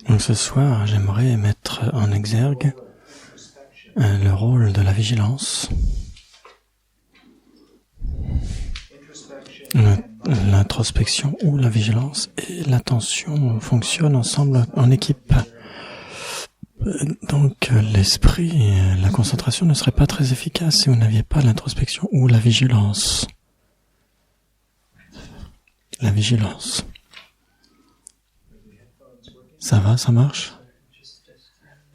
Donc ce soir, j'aimerais mettre en exergue le rôle de la vigilance. L'introspection ou la vigilance et l'attention fonctionnent ensemble en équipe. Donc l'esprit, la concentration ne serait pas très efficace si vous n'aviez pas l'introspection ou la vigilance. La vigilance. Ça va, ça marche?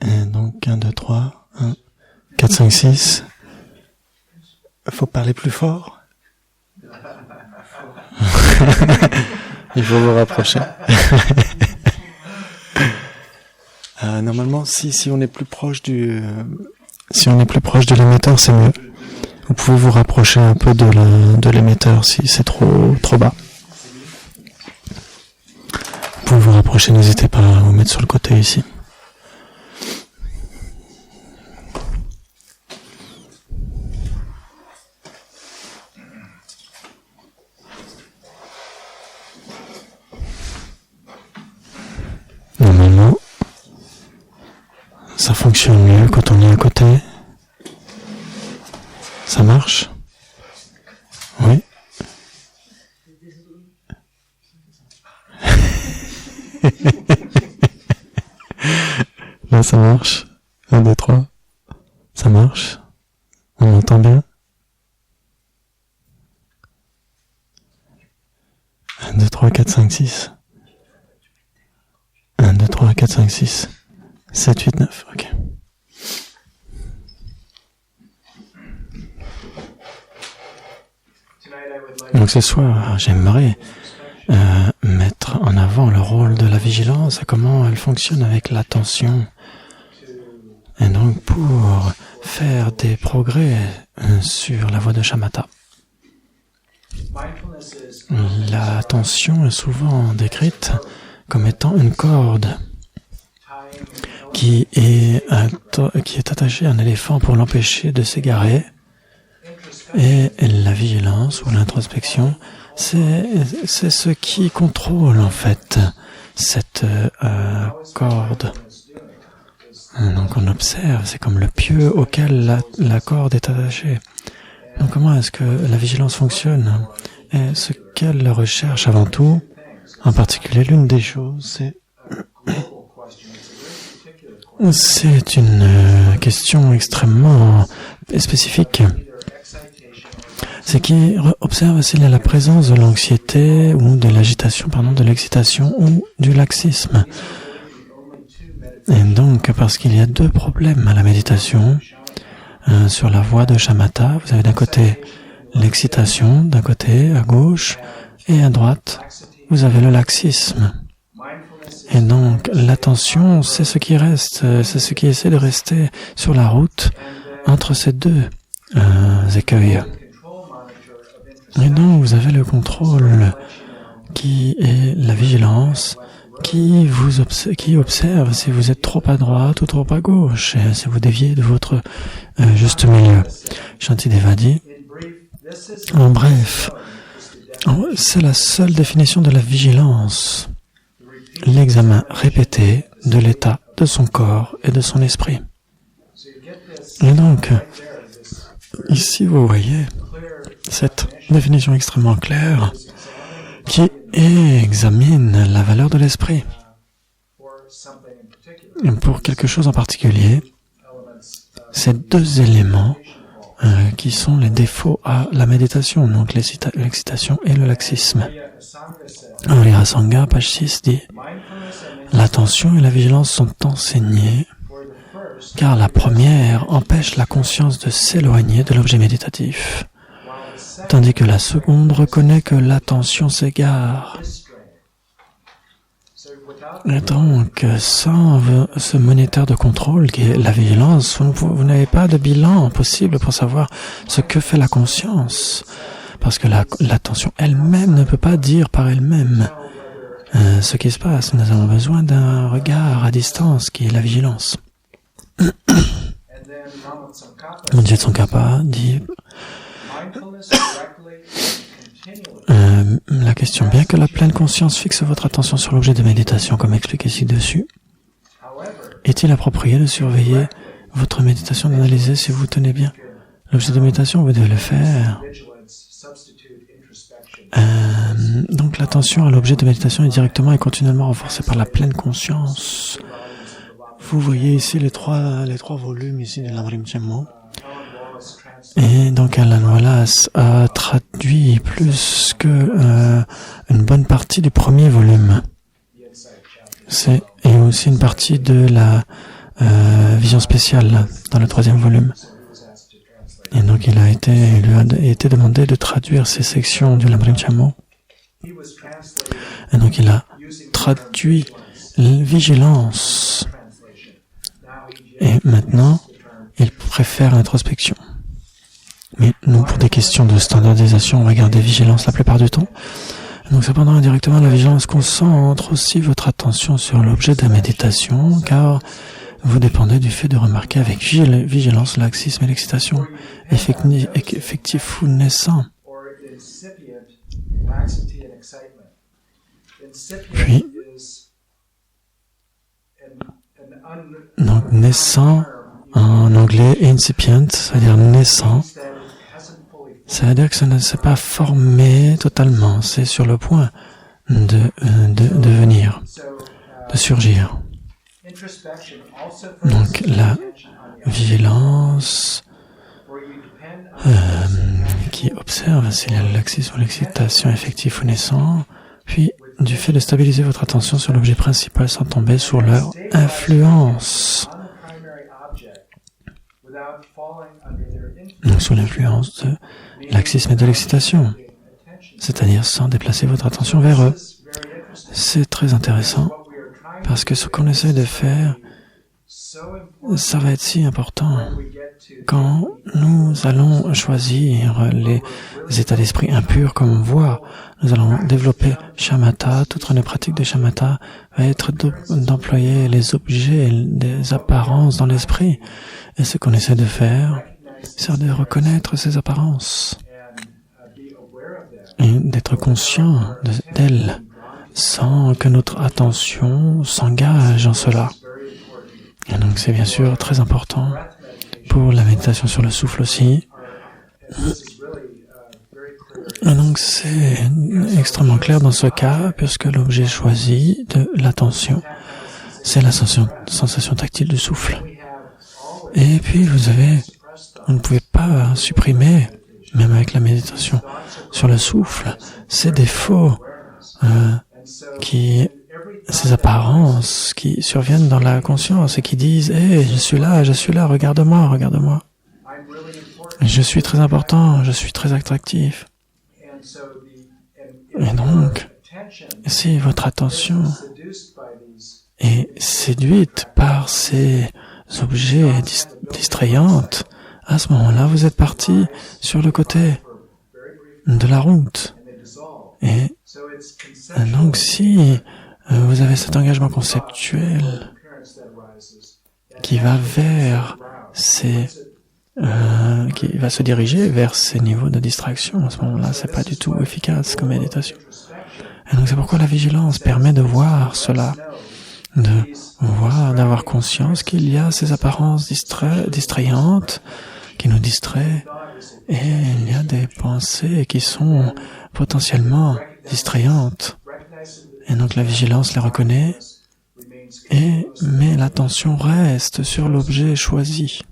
Et donc 1, 2, 3, 1, 4, 5, 6. Il faut parler plus fort. Il faut vous rapprocher. Normalement, si on est plus proche si on est plus proche de l'émetteur, c'est mieux. Vous pouvez vous rapprocher un peu de l'émetteur si c'est trop bas. Vous pouvez vous rapprocher, n'hésitez pas à vous mettre sur le côté ici. Normalement, ça fonctionne mieux quand on est à côté. Ça marche? Oui. Là, ça marche. 1, 2, 3. Ça marche. On entend bien. 1, 2, 3, 4, 5, 6. 1, 2, 3, 4, 5, 6, 7, 8, 9, ok. Donc ce soir, j'aimerais mettre en avant le rôle de la vigilance et comment elle fonctionne avec l'attention. Et donc pour faire des progrès sur la voie de Shamatha. L'attention est souvent décrite comme étant une corde qui est attachée à un éléphant pour l'empêcher de s'égarer. Et la vigilance ou l'introspection, c'est ce qui contrôle en fait cette corde. Donc on observe, c'est comme le pieu auquel la corde est attachée. Donc comment est-ce que la vigilance fonctionne? Et ce qu'elle recherche avant tout, en particulier, l'une des choses, c'est une question extrêmement spécifique. C'est qu'il observe s'il y a la présence de l'anxiété ou de l'agitation, de l'excitation ou du laxisme. Et donc, parce qu'il y a deux problèmes à la méditation, sur la voie de Shamatha, vous avez d'un côté l'excitation, d'un côté à gauche, et à droite, vous avez le laxisme. Et donc, l'attention, c'est ce qui reste, c'est ce qui essaie de rester sur la route entre ces deux écueils. Et donc, vous avez le contrôle qui est la vigilance, qui observe si vous êtes trop à droite ou trop à gauche, et si vous déviez de votre juste milieu. Shantideva dit, en bref, c'est la seule définition de la vigilance, l'examen répété de l'état de son corps et de son esprit. Et donc, ici vous voyez cette définition extrêmement claire qui examine la valeur de l'esprit. Pour quelque chose en particulier, ces deux éléments qui sont les défauts à la méditation, donc l'excitation et le laxisme. Lira Sangha, page 6, dit « L'attention et la vigilance sont enseignées, car la première empêche la conscience de s'éloigner de l'objet méditatif, tandis que la seconde reconnaît que l'attention s'égare. » Et donc, sans ce moniteur de contrôle qui est la vigilance, vous n'avez pas de bilan possible pour savoir ce que fait la conscience. Parce que l'attention elle-même ne peut pas dire par elle-même ce qui se passe. Nous avons besoin d'un regard à distance qui est la vigilance. Jet Tsongkhapa dit La question, bien que la pleine conscience fixe votre attention sur l'objet de méditation, comme expliqué ci-dessus, est-il approprié de surveiller votre méditation, d'analyser si vous tenez bien l'objet de méditation? Vous devez le faire. Donc l'attention à l'objet de méditation est directement et continuellement renforcée par la pleine conscience. Vous voyez ici les trois volumes ici de l'Amrim Chenmo. Et donc Alan Wallace a traduit plus que une bonne partie du premier volume. Et aussi une partie de la vision spéciale dans le troisième volume. Et donc il lui a été demandé de traduire ces sections du L'Amrim Chenmo. Et donc il a traduit vigilance. Et maintenant, il préfère l'introspection. Mais nous, pour des questions de standardisation, on va garder vigilance la plupart du temps. Donc cependant, indirectement, la vigilance concentre aussi votre attention sur l'objet de la méditation, car vous dépendez du fait de remarquer avec vigilance le laxisme et l'excitation, effectif ou naissant. Puis, donc naissant, en anglais, incipient, c'est-à-dire naissant, ça veut dire que ça ne s'est pas formé totalement, c'est sur le point de venir, de surgir. Donc la vigilance qui observe s'il y a le laxisme ou l'excitation effectif ou naissant, puis du fait de stabiliser votre attention sur l'objet principal sans tomber sous leur influence. Donc sous l'influence de laxisme et de l'excitation, c'est-à-dire sans déplacer votre attention vers eux. C'est très intéressant, parce que ce qu'on essaie de faire, ça va être si important quand nous allons choisir les états d'esprit impurs comme voie. Nous allons développer shamatha. Toute une pratique de shamatha va être d'employer les objets, des apparences dans l'esprit. Et ce qu'on essaie de faire, c'est de reconnaître ces apparences et d'être conscient d'elles sans que notre attention s'engage en cela. Et donc c'est bien sûr très important pour la méditation sur le souffle aussi. Et donc c'est extrêmement clair dans ce cas, puisque l'objet choisi de l'attention, c'est la sensation tactile du souffle. Et puis vous ne pouvez pas supprimer, même avec la méditation sur le souffle, ces défauts, ces apparences qui surviennent dans la conscience et qui disent « Hey, je suis là, regarde-moi, regarde-moi. Je suis très important, je suis très attractif. » Et donc, si votre attention est séduite par ces objets distrayantes, à ce moment-là, vous êtes parti sur le côté de la route. Et donc, si vous avez cet engagement conceptuel qui va qui va se diriger vers ces niveaux de distraction, à ce moment-là, c'est pas du tout efficace comme méditation. Et donc, c'est pourquoi la vigilance permet de voir cela, d'avoir conscience qu'il y a ces apparences distrayantes qui nous distraient, et il y a des pensées qui sont potentiellement distrayantes. Et donc la vigilance les reconnaît, mais l'attention reste sur l'objet choisi.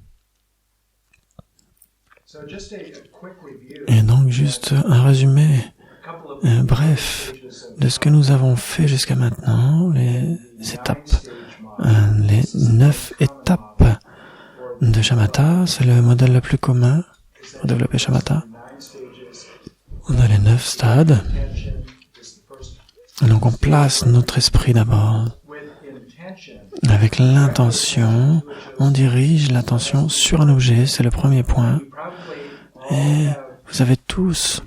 Et donc juste un résumé bref de ce que nous avons fait jusqu'à maintenant, les étapes, les 9 étapes de shamatha, c'est le modèle le plus commun pour développer shamatha. On a les 9 stades. Et donc on place notre esprit d'abord. Avec l'intention, on dirige l'attention sur un objet, c'est le premier point. Et vous avez tous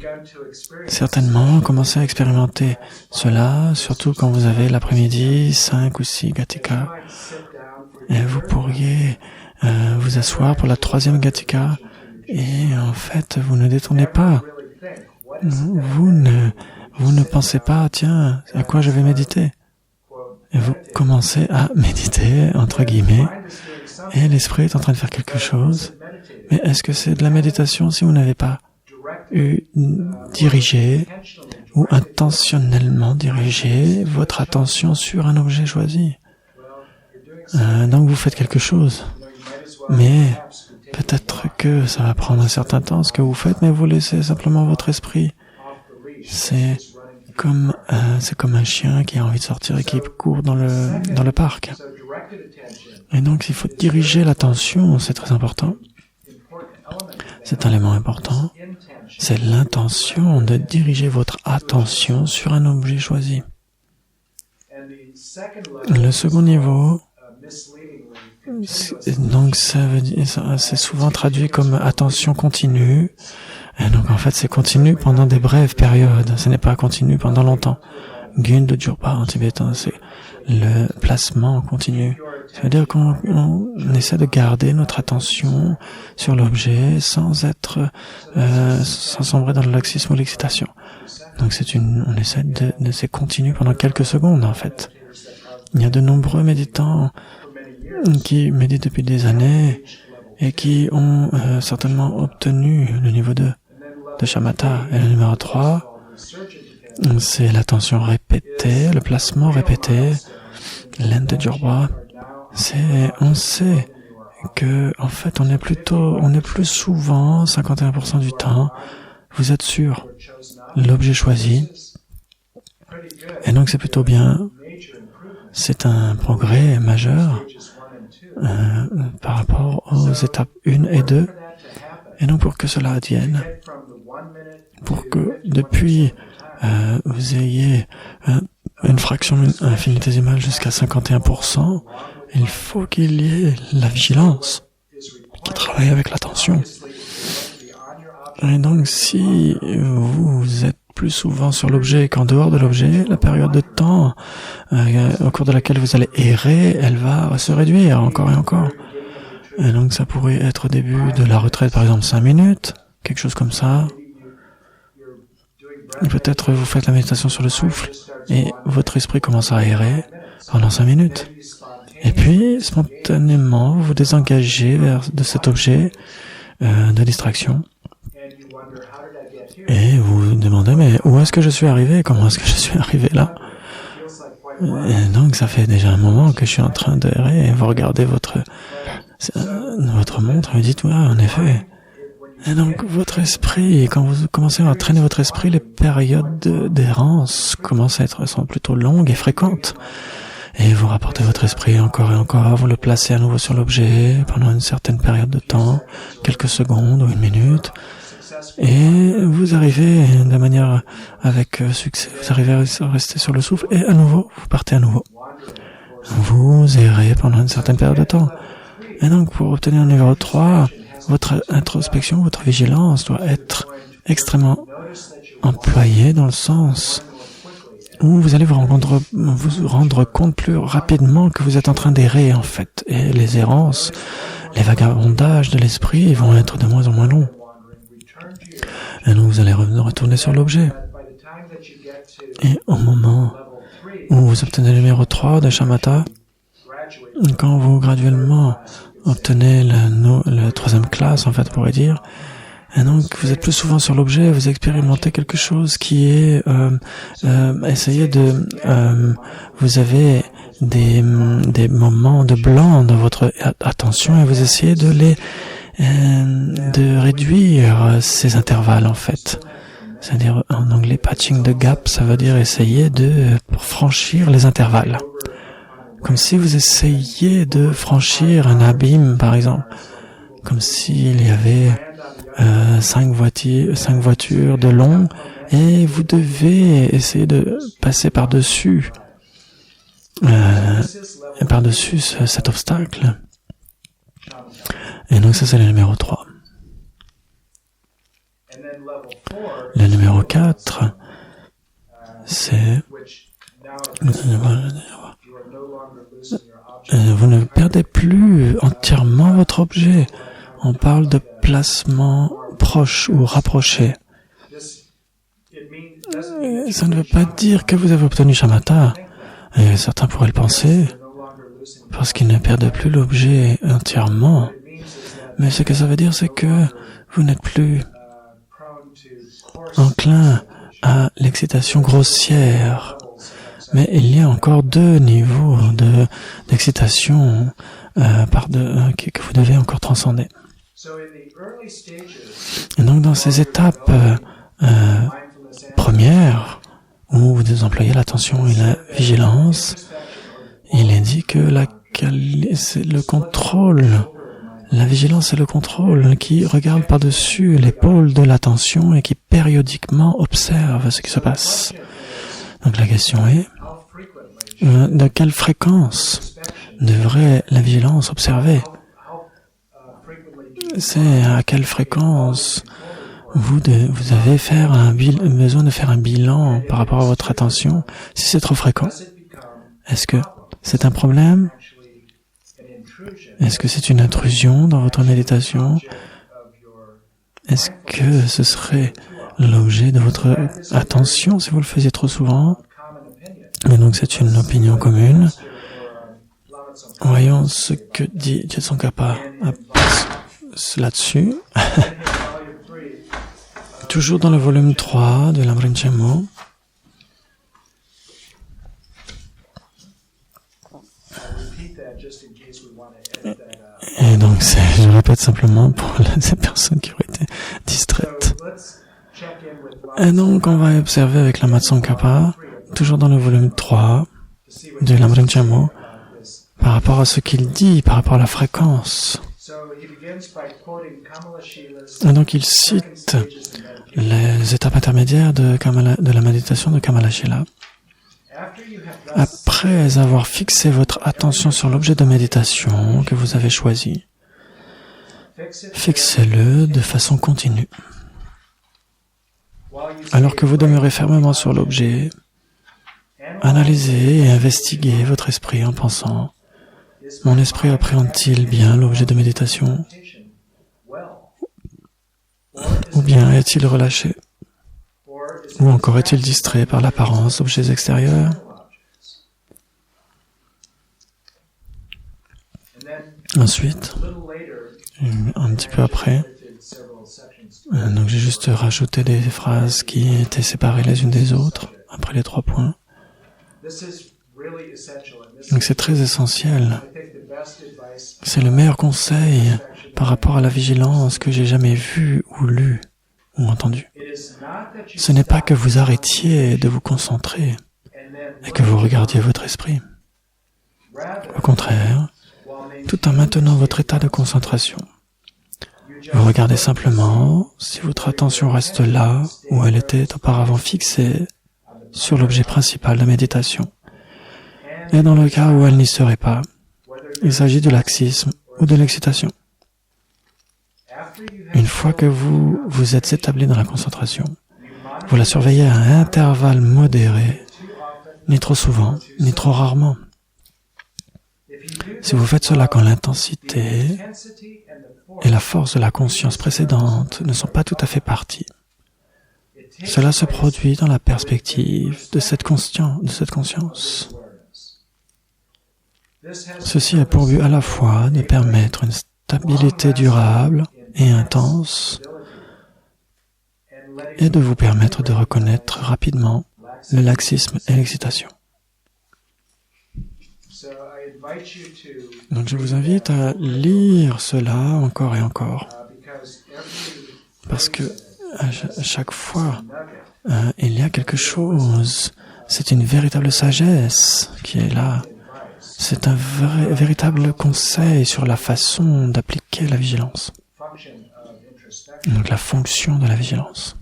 certainement commencé à expérimenter cela, surtout quand vous avez l'après-midi 5 ou 6 Gatika. Et vous pourriez vous asseoir pour la 3e Gatika et en fait vous ne détournez pas vous ne pensez pas, tiens, à quoi je vais méditer? Et vous commencez à méditer, entre guillemets, et l'esprit est en train de faire quelque chose. Mais est-ce que c'est de la méditation si vous n'avez pas dirigé ou intentionnellement dirigé votre attention sur un objet choisi? Donc vous faites quelque chose. Mais peut-être que ça va prendre un certain temps ce que vous faites, mais vous laissez simplement votre esprit. C'est comme un chien qui a envie de sortir et qui court dans le parc. Et donc il faut diriger l'attention, c'est très important. C'est un élément important. C'est l'intention de diriger votre attention sur un objet choisi. Le second niveau, donc ça veut dire, c'est souvent traduit comme attention continue. Et donc en fait c'est continu pendant des brèves périodes, ce n'est pas continu pendant longtemps. Gun de Jurpa en tibétain, c'est le placement continu. Ça veut dire qu'on essaie de garder notre attention sur l'objet sans sombrer dans le laxisme ou l'excitation. Donc on essaie de se continuer pendant quelques secondes en fait. Il y a de nombreux méditants qui méditent depuis des années et qui ont certainement obtenu le niveau 2 de Shamatha. Et le numéro 3, c'est l'attention répétée, le placement répété, l'aine de Jurpa. On sait que, en fait, on est plus souvent, 51% du temps, vous êtes sur l'objet choisi. Et donc c'est plutôt bien. C'est un progrès majeur par rapport aux étapes 1 et 2. Et donc pour que cela advienne, pour que depuis vous ayez une fraction infinitésimale jusqu'à 51%, il faut qu'il y ait la vigilance qui travaille avec l'attention. Et donc si vous êtes plus souvent sur l'objet qu'en dehors de l'objet, la période de temps au cours de laquelle vous allez errer, elle va se réduire encore et encore. Et donc ça pourrait être au début de la retraite, par exemple 5 minutes, quelque chose comme ça. Et peut-être vous faites la méditation sur le souffle et votre esprit commence à errer pendant 5 minutes. Et puis, spontanément, vous désengagez de cet objet de distraction. Et vous vous demandez, mais où est-ce que je suis arrivé? Comment est-ce que je suis arrivé là? Et donc, ça fait déjà un moment que je suis en train d'errer et vous regardez votre montre et vous dites, ouais, en effet. Et donc, votre esprit, quand vous commencez à entraîner votre esprit, les périodes d'errance sont plutôt longues et fréquentes. Et vous rapportez votre esprit encore et encore, vous le placez à nouveau sur l'objet pendant une certaine période de temps, quelques secondes ou 1 minute. Et vous arrivez de manière avec succès, vous arrivez à rester sur le souffle et à nouveau, vous partez à nouveau. Vous errez pendant une certaine période de temps. Et donc, pour obtenir le numéro 3, votre introspection, votre vigilance doit être extrêmement employée dans le sens où vous allez vous rendre compte plus rapidement que vous êtes en train d'errer, en fait. Et les errances, les vagabondages de l'esprit vont être de moins en moins longs. Et donc vous allez retourner sur l'objet. Et au moment où vous obtenez le numéro 3 de Shamatha, quand vous graduellement obtenez la 3e classe, en fait, on pourrait dire, et donc vous êtes plus souvent sur l'objet, vous expérimentez quelque chose qui est vous avez des moments de blanc dans votre attention et vous essayez de réduire ces intervalles, en fait. C'est-à-dire, en anglais, patching the gap, ça veut dire essayer pour franchir les intervalles. Comme si vous essayiez de franchir un abîme, par exemple. Comme s'il y avait 5 voitures de long et vous devez essayer de passer par-dessus cet obstacle. Et donc ça, c'est le numéro 3. Le numéro 4, c'est... Vous ne perdez plus entièrement votre objet. On parle de placement proche ou rapproché. ça ne veut pas dire que vous avez obtenu shamatha. Et certains pourraient le penser, parce qu'ils ne perdent plus l'objet entièrement. Mais ce que ça veut dire, c'est que vous n'êtes plus enclin à l'excitation grossière. Mais il y a encore 2 niveaux d'excitation que vous devez encore transcender. Et donc dans ces étapes premières, où vous employez l'attention et la vigilance, il est dit que c'est le contrôle, la vigilance et le contrôle qui regarde par-dessus l'épaule de l'attention et qui périodiquement observe ce qui se passe. Donc la question est, de quelle fréquence devrait la vigilance observer? C'est à quelle fréquence vous avez besoin de faire un bilan par rapport à votre attention. Si c'est trop fréquent, est-ce que c'est un problème? Est-ce que c'est une intrusion dans votre méditation? Est-ce que ce serait l'objet de votre attention si vous le faisiez trop souvent? Et donc c'est une opinion commune. Voyons ce que dit Tsongkhapa là-dessus. Toujours dans le volume 3 de l'Amrin Chenmo. Et donc, je répète simplement pour ces personnes qui auraient été distraites. Et donc, on va observer avec Lama Tsongkhapa, toujours dans le volume 3 de l'Amrin Chenmo, par rapport à ce qu'il dit, par rapport à la fréquence. Et donc, il cite les étapes intermédiaires de la méditation de Kamalashila. Après avoir fixé votre attention sur l'objet de méditation que vous avez choisi, fixez-le de façon continue. Alors que vous demeurez fermement sur l'objet, analysez et investiguez votre esprit en pensant « Mon esprit appréhende-t-il bien l'objet de méditation ? Ou bien est-il relâché ? Ou encore est-il distrait par l'apparence d'objets extérieurs ? » Ensuite, un petit peu après, donc j'ai juste rajouté des phrases qui étaient séparées les unes des autres, après les 3 points. Donc c'est très essentiel. C'est le meilleur conseil par rapport à la vigilance que j'ai jamais vu ou lu ou entendu. Ce n'est pas que vous arrêtiez de vous concentrer et que vous regardiez votre esprit. Au contraire, tout en maintenant votre état de concentration, vous regardez simplement si votre attention reste là où elle était auparavant fixée sur l'objet principal de méditation. Et dans le cas où elle n'y serait pas, il s'agit de laxisme ou de l'excitation. Une fois que vous vous êtes établi dans la concentration, vous la surveillez à un intervalle modéré, ni trop souvent, ni trop rarement. Si vous faites cela quand l'intensité et la force de la conscience précédente ne sont pas tout à fait parties, cela se produit dans la perspective de cette conscience. Ceci a pour but à la fois de permettre une stabilité durable et intense et de vous permettre de reconnaître rapidement le laxisme et l'excitation. Donc je vous invite à lire cela encore et encore, parce que à chaque fois, il y a quelque chose, c'est une véritable sagesse qui est là. C'est un véritable conseil sur la façon d'appliquer la vigilance. Donc la fonction de la vigilance.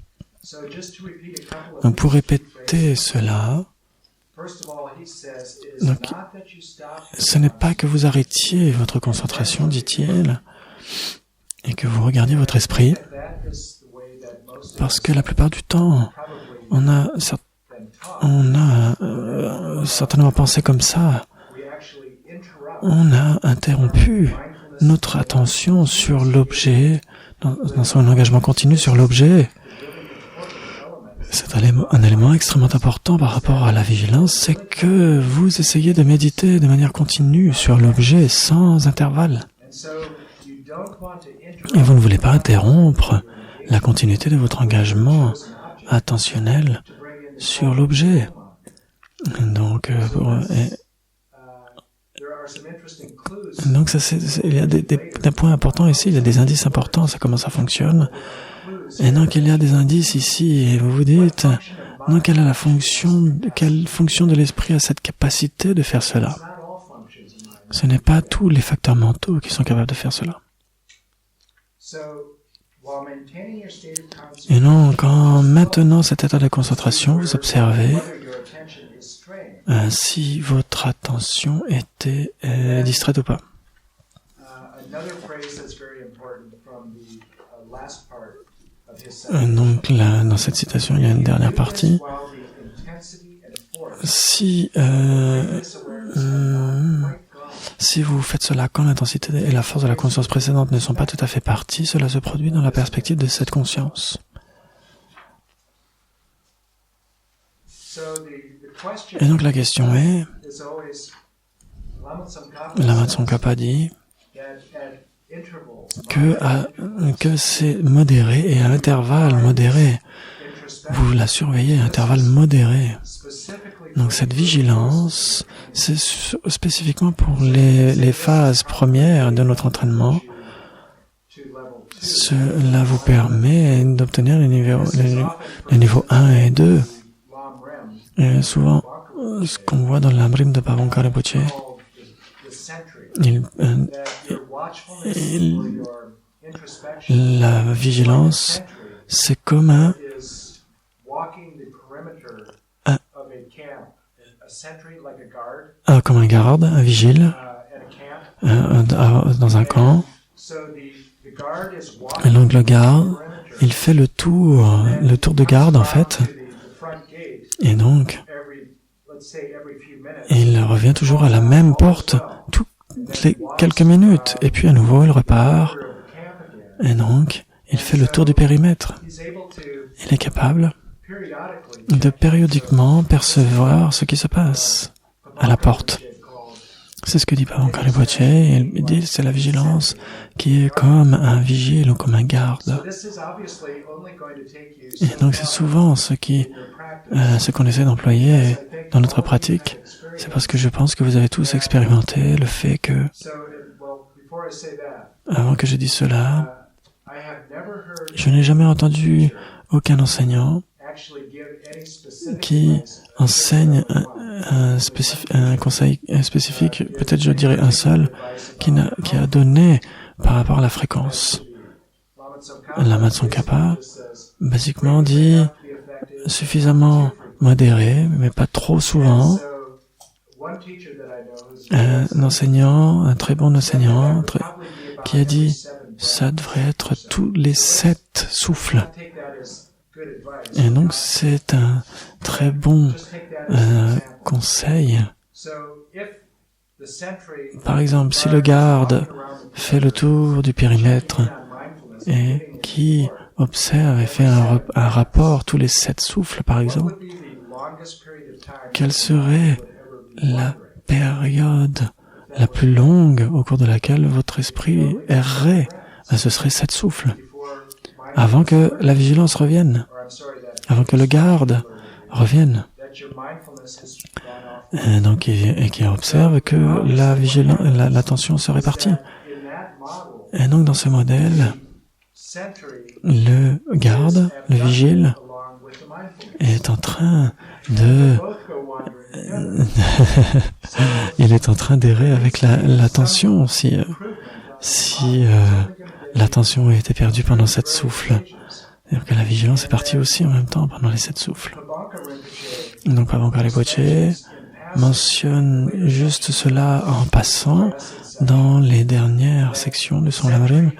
Donc pour répéter cela, donc, ce n'est pas que vous arrêtiez votre concentration, dit-il, et que vous regardiez votre esprit, parce que la plupart du temps, on a certainement pensé comme ça. On a interrompu notre attention sur l'objet, dans son engagement continu sur l'objet, C'est un élément extrêmement important par rapport à la vigilance, c'est que vous essayez de méditer de manière continue sur l'objet sans intervalle. Et vous ne voulez pas interrompre la continuité de votre engagement attentionnel sur l'objet. Donc, il y a des points importants ici, il y a des indices importants, c'est comment ça fonctionne. Et donc, il y a des indices ici, et vous vous dites, donc, quelle fonction de l'esprit a cette capacité de faire cela? Ce n'est pas tous les facteurs mentaux qui sont capables de faire cela. Et donc, en maintenant cet état de concentration, vous observez si votre attention était distraite ou pas. Donc là, dans cette citation, il y a une dernière partie. Si vous faites cela quand l'intensité et la force de la conscience précédente ne sont pas tout à fait parties, cela se produit dans la perspective de cette conscience. Et donc la question est, Lama Tsongkhapa dit que c'est modéré et à intervalles modérés. Vous la surveillez à intervalles modérés. Donc cette vigilance, c'est spécifiquement pour les phases premières de notre entraînement. Cela vous permet d'obtenir les niveaux 1 et 2. Et souvent, ce qu'on voit dans l'Amrim de Pabongka Rinpoche, la vigilance, c'est comme comme un garde, un vigile, dans un camp. Et donc le garde, il fait le tour de garde en fait. Et donc, il revient toujours à la même porte toutes les quelques minutes. Et puis à nouveau, il repart. Et donc, il fait le tour du périmètre. Il est capable de périodiquement percevoir ce qui se passe à la porte. C'est ce que dit Pabongka Rinpoche. Il dit c'est la vigilance qui est comme un vigile ou comme un garde. Et donc c'est souvent ce qu'on essaie d'employer dans notre pratique. C'est parce que je pense que vous avez tous expérimenté le fait que, avant que je dise cela, je n'ai jamais entendu aucun enseignant qui enseigne un conseil spécifique, peut-être je dirais un seul, qui a donné par rapport à la fréquence. Lama Tsongkhapa, basiquement dit suffisamment modéré, mais pas trop souvent. Un enseignant, un très bon enseignant, qui a dit ça devrait être tous les 7 souffles. Et donc c'est un très bon conseil. Par exemple, si le garde fait le tour du périmètre et qui observe et fait un rapport tous les 7 souffles, par exemple, quelle serait la période la plus longue au cours de laquelle votre esprit errerait? Ce serait 7 souffles. Avant que la vigilance revienne, avant que le garde revienne. Et donc, et qui observe que l'attention se répartit. Et donc, dans ce modèle, le garde, le vigile, est en train il est en train d'errer avec l'attention. Si l'attention a été perdue pendant 7 souffles, c'est-à-dire que la vigilance est partie aussi en même temps pendant les 7 souffles. Donc Pabongka Rinpoche mentionne juste cela en passant dans les dernières sections de son Lamrim.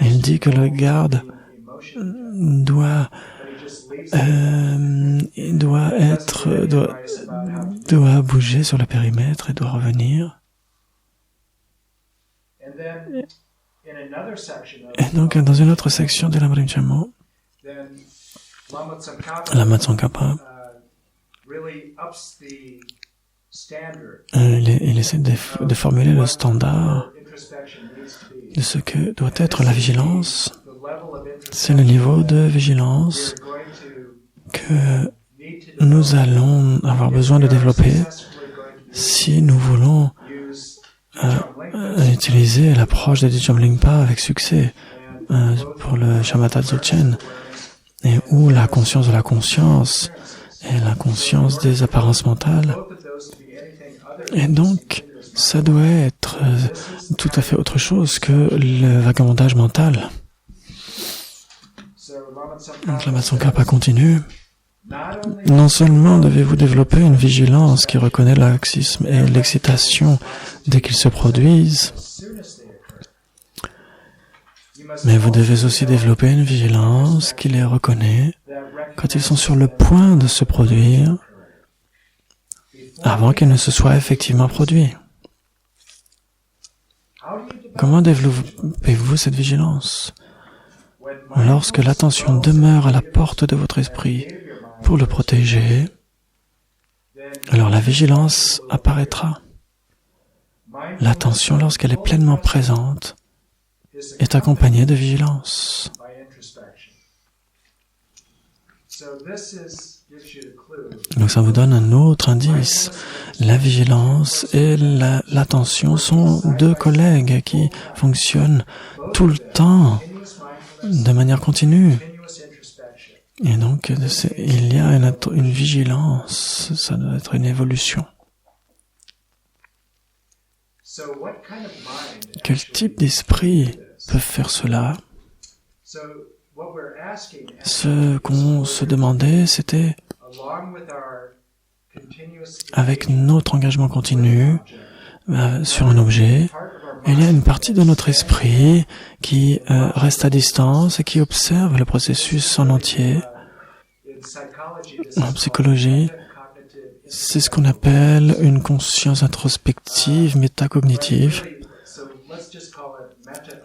Il dit que le garde doit bouger sur le périmètre et doit revenir. Et donc, dans une autre section de Lamrim Chenmo, Lama Tsongkhapa, il essaie de formuler le standard de ce que doit être la vigilance. C'est le niveau de vigilance que nous allons avoir besoin de développer si nous voulons utiliser l'approche de Dijom Lingpa avec succès pour le Shamatha Dzogchen, et où la conscience de la conscience et la conscience des apparences mentales. Et donc, ça doit être tout à fait autre chose que le vagabondage mental. Donc Lama Tsongkhapa continue. Non seulement devez-vous développer une vigilance qui reconnaît le laxisme et l'excitation dès qu'ils se produisent, mais vous devez aussi développer une vigilance qui les reconnaît quand ils sont sur le point de se produire, avant qu'ils ne se soient effectivement produits. Comment développez-vous cette vigilance? Lorsque l'attention demeure à la porte de votre esprit pour le protéger, alors la vigilance apparaîtra. L'attention, lorsqu'elle est pleinement présente, est accompagnée de vigilance. Donc ça vous donne un autre indice. La vigilance et l'attention sont deux collègues qui fonctionnent tout le temps, de manière continue. Et donc, il y a une vigilance, ça doit être une évolution. Quel type d'esprit peut faire cela? Ce qu'on se demandait, c'était, avec notre engagement continu sur un objet, il y a une partie de notre esprit qui reste à distance et qui observe le processus en entier. En psychologie, c'est ce qu'on appelle une conscience introspective, métacognitive.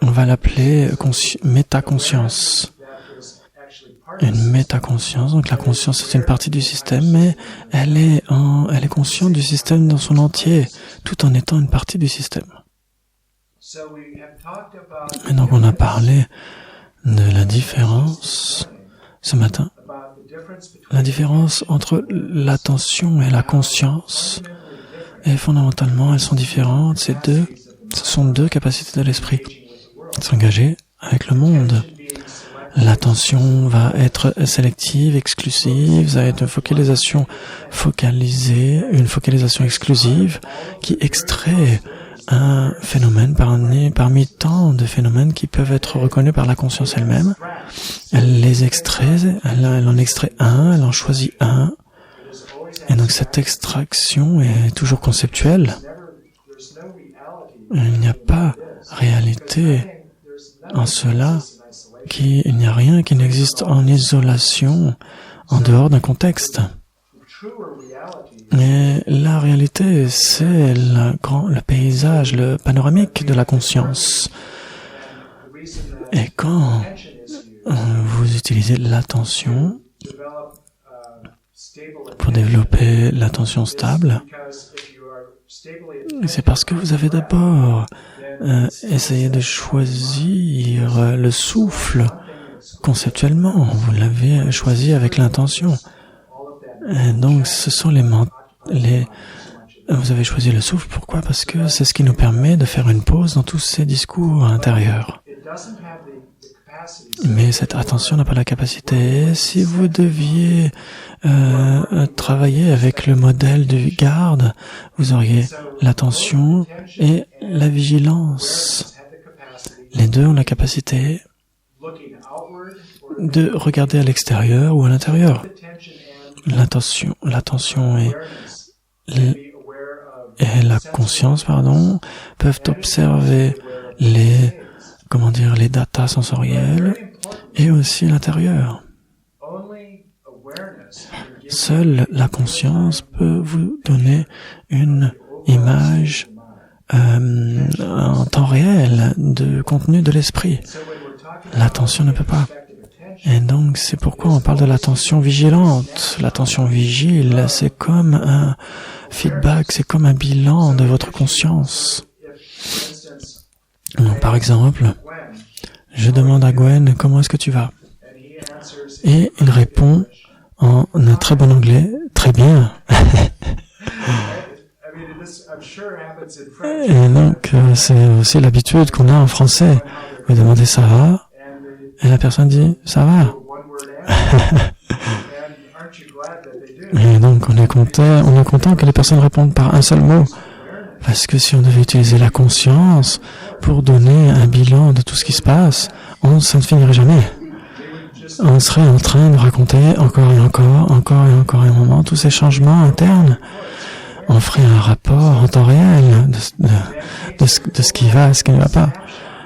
On va l'appeler métaconscience. Une métaconscience, donc la conscience c'est une partie du système, mais elle est consciente du système dans son entier, tout en étant une partie du système. Et donc on a parlé de la différence ce matin, la différence entre l'attention et la conscience, et fondamentalement elles sont différentes. Ce sont deux capacités de l'esprit. S'engager avec le monde. L'attention va être sélective, exclusive, ça va être une focalisation focalisée, une focalisation exclusive qui extrait un phénomène parmi tant de phénomènes qui peuvent être reconnus par la conscience elle-même. Elle les extrait, elle en extrait un, elle en choisit un. Et donc cette extraction est toujours conceptuelle. Il n'y a pas réalité en cela. Il n'y a rien qui n'existe en isolation, en dehors d'un contexte. Mais la réalité, c'est le paysage, le panoramique de la conscience. Et quand vous utilisez l'attention pour développer l'attention stable, c'est parce que vous avez d'abord essayé de choisir le souffle conceptuellement. Vous l'avez choisi avec l'intention. Et donc, ce sont vous avez choisi le souffle. Pourquoi? Parce que c'est ce qui nous permet de faire une pause dans tous ces discours intérieurs. Mais cette attention n'a pas la capacité. Si vous deviez travailler avec le modèle du garde, vous auriez l'attention et la vigilance. Les deux ont la capacité de regarder à l'extérieur ou à l'intérieur. L'attention et la conscience, peuvent observer les datas sensorielles et aussi l'intérieur. Seule la conscience peut vous donner une image en temps réel du contenu de l'esprit. L'attention ne peut pas. Et donc, c'est pourquoi on parle de l'attention vigilante. L'attention vigile, c'est comme un feedback, c'est comme un bilan de votre conscience. Donc, par exemple, je demande à Gwen, comment est-ce que tu vas? Et il répond en un très bon anglais, très bien. Et donc, c'est aussi l'habitude qu'on a en français. Vous demandez ça va? Et la personne dit ça va. Et donc, on est content que les personnes répondent par un seul mot. Parce que si on devait utiliser la conscience pour donner un bilan de tout ce qui se passe, ça ne finirait jamais. On serait en train de raconter encore et encore un moment tous ces changements internes. On ferait un rapport en temps réel de ce qui va et ce qui ne va pas.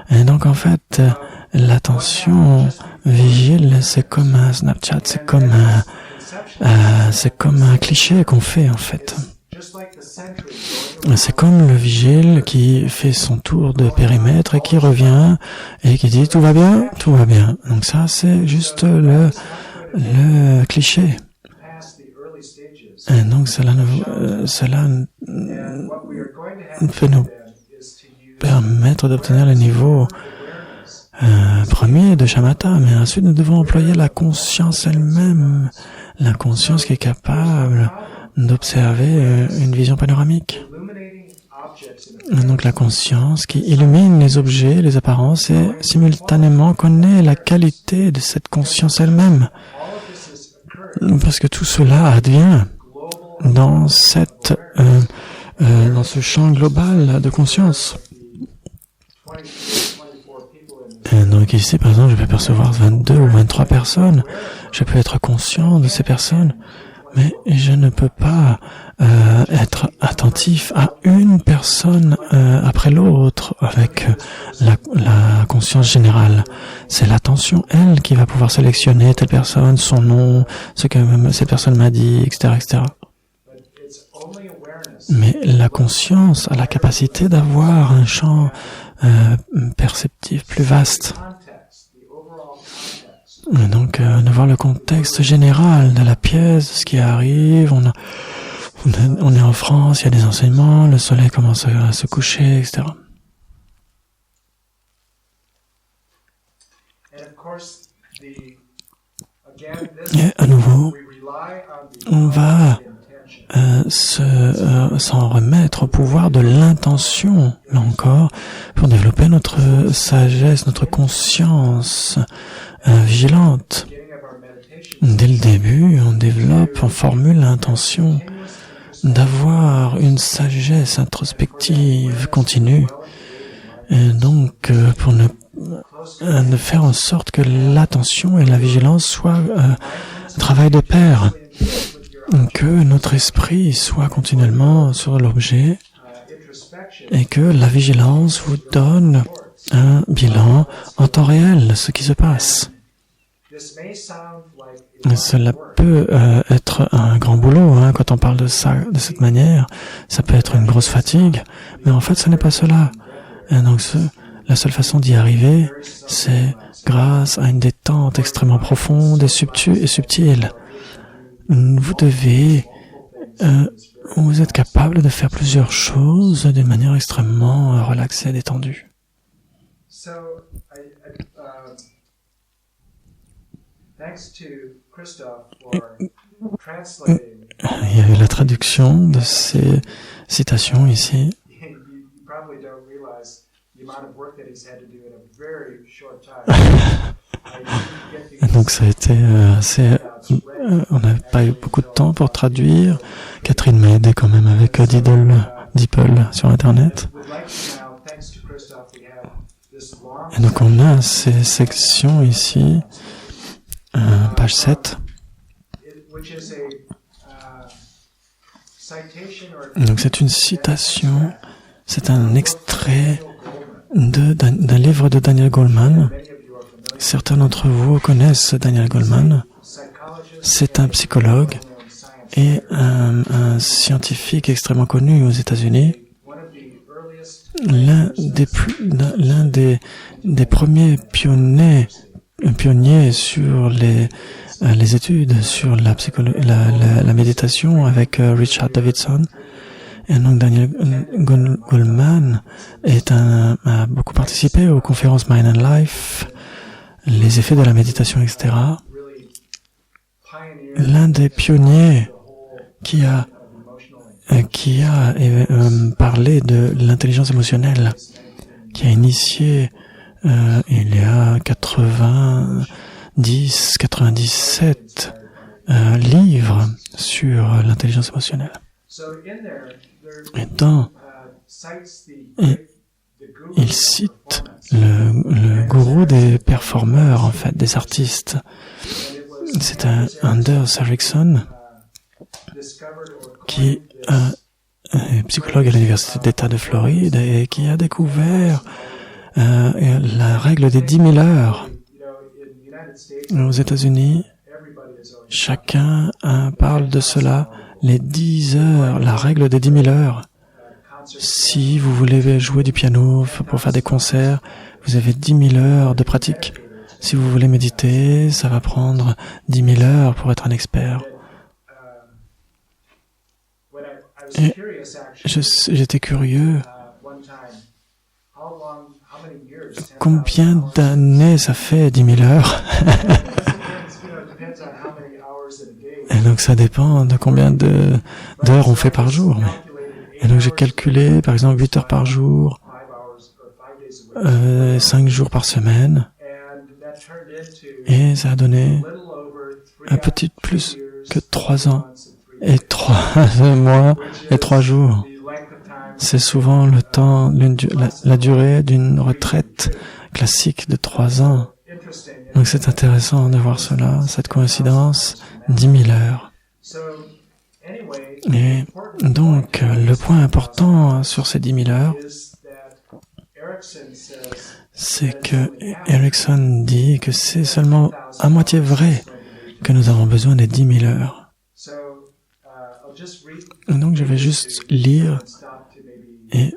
Et donc, en fait, l'attention vigile, c'est comme un Snapchat, c'est comme un cliché qu'on fait, en fait. C'est comme le vigile qui fait son tour de périmètre et qui revient et qui dit tout va bien, tout va bien. Donc ça, c'est juste le cliché. Et donc cela peut nous permettre d'obtenir le niveau premier de Shamatha, mais ensuite nous devons employer la conscience elle-même, la conscience qui est capable d'observer une vision panoramique. Et donc la conscience qui illumine les objets, les apparences et simultanément connaît la qualité de cette conscience elle-même. Parce que tout cela advient dans ce champ global de conscience. Et donc ici, par exemple, je peux percevoir 22 ou 23 personnes. Je peux être conscient de ces personnes, mais je ne peux pas être attentif à une personne après l'autre avec la conscience générale. C'est l'attention, elle, qui va pouvoir sélectionner telle personne, son nom, ce que cette personne m'a dit, etc., etc. Mais la conscience a la capacité d'avoir un champ perceptif plus vaste. Et donc, de voir le contexte général de la pièce, de ce qui arrive. On est en France, il y a des enseignements, le soleil commence à se coucher, etc. Et à nouveau, on va s'en remettre au pouvoir de l'intention, là encore, pour développer notre sagesse, notre conscience vigilante. Dès le début, on formule l'intention d'avoir une sagesse introspective continue, et donc pour de faire en sorte que l'attention et la vigilance soient un travail de pair, que notre esprit soit continuellement sur l'objet et que la vigilance vous donne un bilan en temps réel de ce qui se passe. Cela peut être un grand boulot, quand on parle de ça de cette manière. Ça peut être une grosse fatigue, mais en fait, ce n'est pas cela. Et donc, la seule façon d'y arriver, c'est grâce à une détente extrêmement profonde et subtile. Vous êtes capable de faire plusieurs choses d'une manière extrêmement relaxée et détendue. Il y a eu la traduction de ces citations ici. Donc ça a été assez... on n'a pas eu beaucoup de temps pour traduire. Catherine m'a aidé quand même avec DeepL sur Internet. Et donc on a ces sections ici, page 7. Donc c'est une citation, c'est un extrait d'un livre de Daniel Goleman. Certains d'entre vous connaissent Daniel Goleman. C'est un psychologue et un scientifique extrêmement connu aux États-Unis. L'un des premiers pionniers pionnier sur les études sur la méditation avec Richard Davidson. Et donc Daniel Goleman a beaucoup participé aux conférences Mind and Life, les effets de la méditation, etc. L'un des pionniers qui a parlé de l'intelligence émotionnelle, qui a initié il y a 97 livres sur l'intelligence émotionnelle. Et il cite le gourou des performeurs, en fait, des artistes. C'est Anders Ericsson qui est psychologue à l'Université d'État de Floride et qui a découvert la règle des 10 000 heures. Aux États-Unis, chacun parle de cela, les 10 heures, la règle des 10 000 heures. Si vous voulez jouer du piano pour faire des concerts, vous avez 10 000 heures de pratique. Si vous voulez méditer, ça va prendre 10 000 heures pour être un expert. Et j'étais curieux. Combien d'années ça fait 10 000 heures? Et donc ça dépend de combien d'heures on fait par jour. Et donc j'ai calculé, par exemple, 8 heures par jour, 5 jours par semaine. Et ça a donné un petit plus que 3 ans. Et 3 mois et 3 jours. C'est souvent le temps, la durée d'une retraite classique de 3 ans. Donc c'est intéressant de voir cela, cette coïncidence, 10 000 heures. Et donc, le point important sur ces 10 000 heures, c'est que Ericsson dit que c'est seulement à moitié vrai que nous avons besoin des 10 000 heures. Donc je vais juste lire et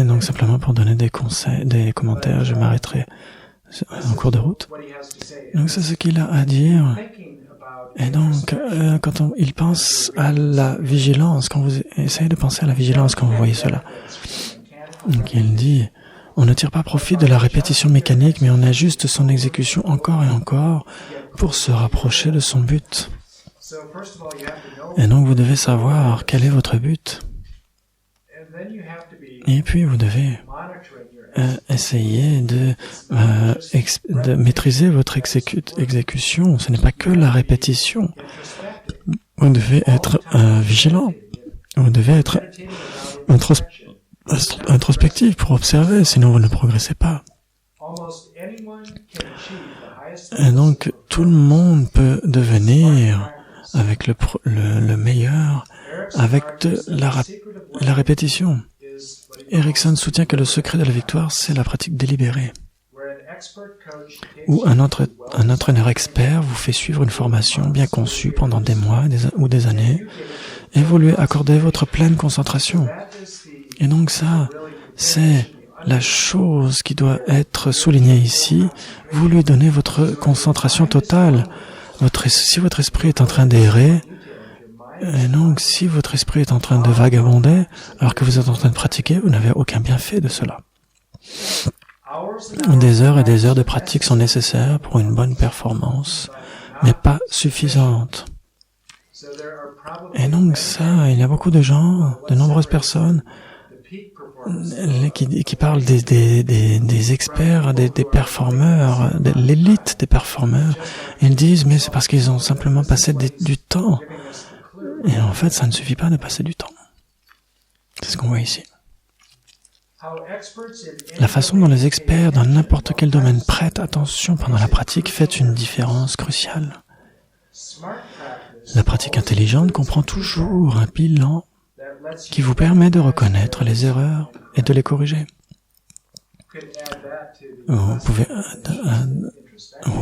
donc simplement pour donner des conseils, des commentaires, je m'arrêterai en cours de route. Donc c'est ce qu'il a à dire. Et donc quand il pense à la vigilance, quand vous essayez de penser à la vigilance quand vous voyez cela, donc il dit, on ne tire pas profit de la répétition mécanique, mais on ajuste son exécution encore et encore pour se rapprocher de son but. Et donc vous devez savoir quel est votre but. Et puis vous devez essayer de maîtriser votre exécution. Ce n'est pas que la répétition. Vous devez être vigilant. Vous devez être introspectif pour observer, sinon vous ne progressez pas. Et donc tout le monde peut devenir avec le meilleur, avec de la répétition. Ericsson soutient que le secret de la victoire, c'est la pratique délibérée. Où un entraîneur expert vous fait suivre une formation bien conçue pendant des mois ou des années, et vous lui accordez votre pleine concentration. Et donc ça, c'est la chose qui doit être soulignée ici. Vous lui donnez votre concentration totale. Si votre esprit est en train d'errer, et donc si votre esprit est en train de vagabonder, alors que vous êtes en train de pratiquer, vous n'avez aucun bienfait de cela. Des heures et des heures de pratique sont nécessaires pour une bonne performance, mais pas suffisantes. Et donc ça, il y a beaucoup de gens, de nombreuses personnes, qui parlent des experts, des performeurs, de l'élite des performeurs. Ils disent, mais c'est parce qu'ils ont simplement passé du temps. Et en fait, ça ne suffit pas de passer du temps. C'est ce qu'on voit ici. La façon dont les experts dans n'importe quel domaine prêtent attention pendant la pratique fait une différence cruciale. La pratique intelligente comprend toujours un bilan qui vous permet de reconnaître les erreurs et de les corriger. Vous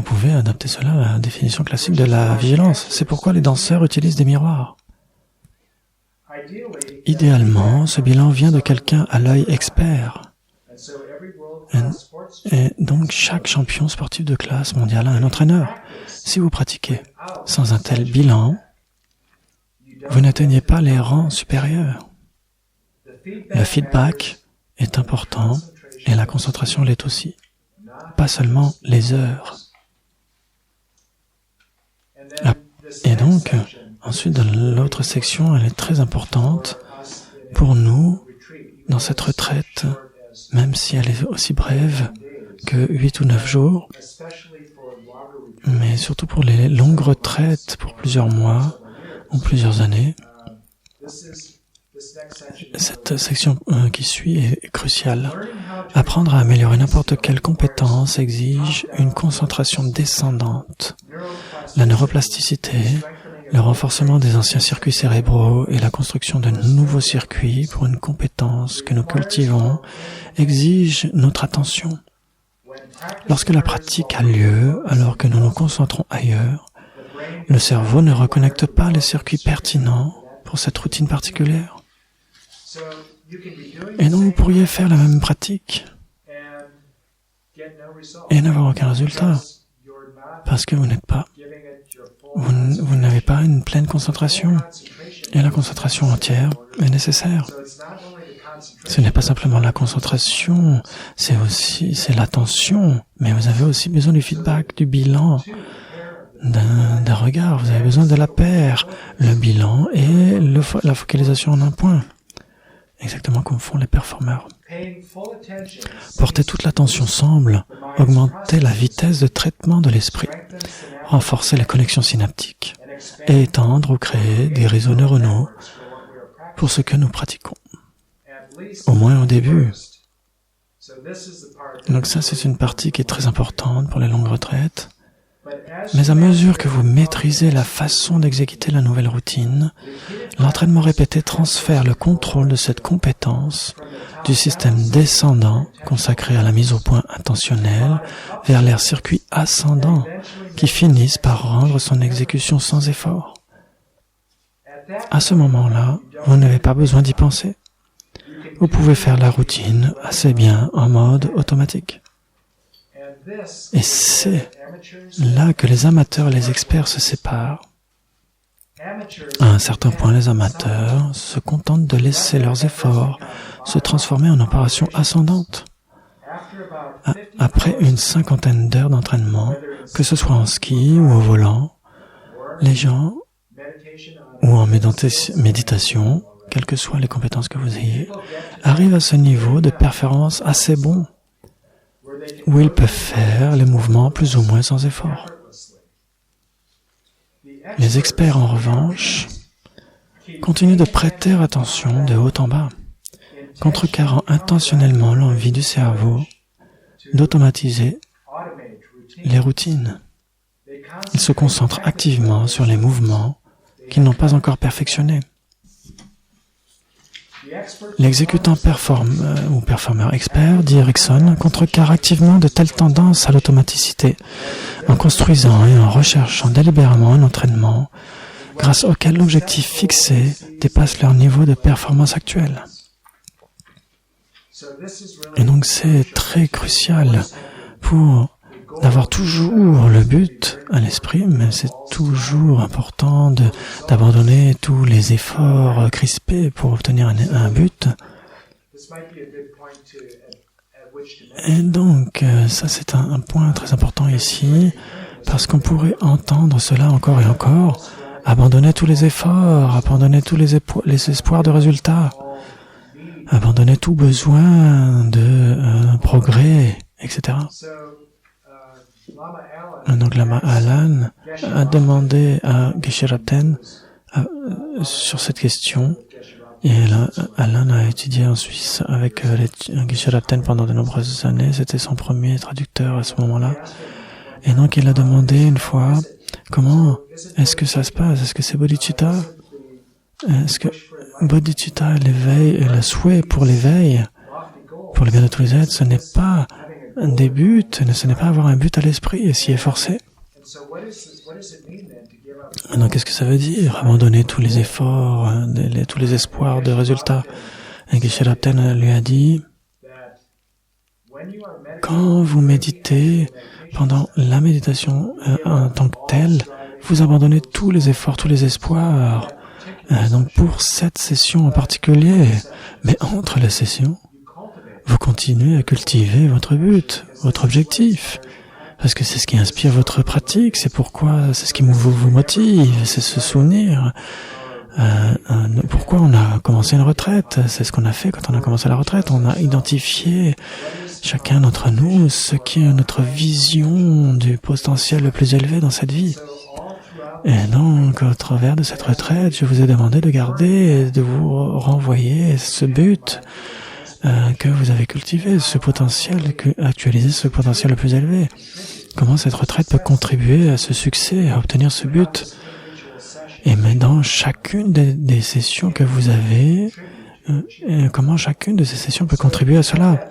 pouvez adapter cela à la définition classique de la vigilance. C'est pourquoi les danseurs utilisent des miroirs. Idéalement, ce bilan vient de quelqu'un à l'œil expert. Et donc, chaque champion sportif de classe mondiale a un entraîneur. Si vous pratiquez sans un tel bilan, vous n'atteignez pas les rangs supérieurs. Le feedback est important et la concentration l'est aussi. Pas seulement les heures. Et donc, ensuite, dans l'autre section, elle est très importante pour nous dans cette retraite, même si elle est aussi brève que 8 ou 9 jours, mais surtout pour les longues retraites pour plusieurs mois ou plusieurs années. Cette section qui suit est cruciale. Apprendre à améliorer n'importe quelle compétence exige une concentration descendante. La neuroplasticité, le renforcement des anciens circuits cérébraux et la construction de nouveaux circuits pour une compétence que nous cultivons exigent notre attention. Lorsque la pratique a lieu, alors que nous nous concentrons ailleurs, le cerveau ne reconnecte pas les circuits pertinents pour cette routine particulière. Et donc vous pourriez faire la même pratique et n'avoir aucun résultat parce que vous n'avez pas une pleine concentration et la concentration entière est nécessaire. Ce n'est pas simplement la concentration, c'est l'attention, mais vous avez aussi besoin du feedback, du bilan, d'un regard, vous avez besoin de la paire, le bilan et la focalisation en un point. Exactement comme font les performeurs. Porter toute l'attention semble augmenter la vitesse de traitement de l'esprit, renforcer les connexions synaptiques et étendre ou créer des réseaux neuronaux pour ce que nous pratiquons, au moins au début. Donc ça, c'est une partie qui est très importante pour les longues retraites. Mais à mesure que vous maîtrisez la façon d'exécuter la nouvelle routine, l'entraînement répété transfère le contrôle de cette compétence du système descendant consacré à la mise au point intentionnelle vers les circuits ascendants qui finissent par rendre son exécution sans effort. À ce moment-là, vous n'avez pas besoin d'y penser. Vous pouvez faire la routine assez bien en mode automatique. Et c'est là que les amateurs et les experts se séparent. À un certain point, les amateurs se contentent de laisser leurs efforts se transformer en opérations ascendantes. Après une 50aine d'heures d'entraînement, que ce soit en ski ou au volant, les gens, ou en méditation, quelles que soient les compétences que vous ayez, arrivent à ce niveau de performance assez bon, où ils peuvent faire les mouvements plus ou moins sans effort. Les experts, en revanche, continuent de prêter attention de haut en bas, contrecarrant intentionnellement l'envie du cerveau d'automatiser les routines. Ils se concentrent activement sur les mouvements qu'ils n'ont pas encore perfectionnés. L'exécutant performeur expert, dit Erickson, contrecarre activement de telles tendances à l'automaticité en construisant et en recherchant délibérément un entraînement grâce auquel l'objectif fixé dépasse leur niveau de performance actuel. Et donc c'est très crucial pour d'avoir toujours le but à l'esprit, mais c'est toujours important d'abandonner tous les efforts crispés pour obtenir un but. Et donc, ça c'est un point très important ici, parce qu'on pourrait entendre cela encore et encore, abandonner tous les efforts, abandonner tous les espoirs de résultats, abandonner tout besoin de progrès, etc. Donc Lama Alan a demandé à Geshe Rabten sur cette question, et Alan a étudié en Suisse avec Geshe Rabten pendant de nombreuses années. C'était son premier traducteur à ce moment-là, et donc il a demandé une fois comment est-ce que ça se passe, est-ce que c'est bodhicitta, est-ce que bodhicitta, l'éveil et le souhait pour l'éveil, pour le bien de tous les êtres, ce n'est pas des buts, ce n'est pas avoir un but à l'esprit et s'y efforcer. Donc, qu'est-ce que ça veut dire? Abandonner tous les efforts, tous les espoirs de résultats. Et Geshe Rabten lui a dit Quand vous méditez, pendant la méditation en tant que telle, vous abandonnez tous les efforts, tous les espoirs. Donc pour cette session en particulier, mais entre les sessions, vous continuez à cultiver votre but, votre objectif. Parce que c'est ce qui inspire votre pratique, c'est ce qui vous motive, c'est ce souvenir. Pourquoi on a commencé une retraite? C'est ce qu'on a fait quand on a commencé la retraite. On a identifié, chacun d'entre nous, ce qui est notre vision du potentiel le plus élevé dans cette vie. Et donc, au travers de cette retraite, je vous ai demandé de garder, de vous renvoyer ce but que vous avez cultivé, ce potentiel, actualiser ce potentiel le plus élevé. Comment cette retraite peut contribuer à ce succès, à obtenir ce but? Et mais dans chacune des sessions que vous avez, comment chacune de ces sessions peut contribuer à cela?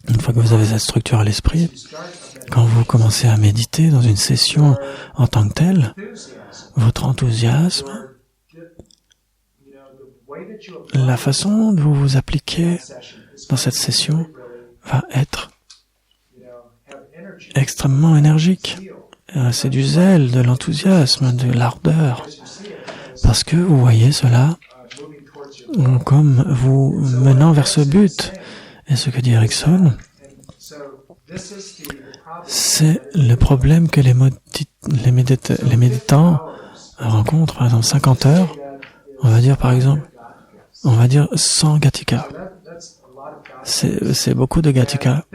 Une fois que vous avez cette structure à l'esprit, quand vous commencez à méditer dans une session en tant que telle, votre enthousiasme, la façon dont vous vous appliquez dans cette session va être extrêmement énergique. C'est du zèle, de l'enthousiasme, de l'ardeur. Parce que vous voyez cela comme vous menant vers ce but. Et ce que dit Erickson, c'est le problème que les méditants rencontrent. Par exemple, 50 heures, on va dire 100 Gatika. C'est beaucoup de Gatika.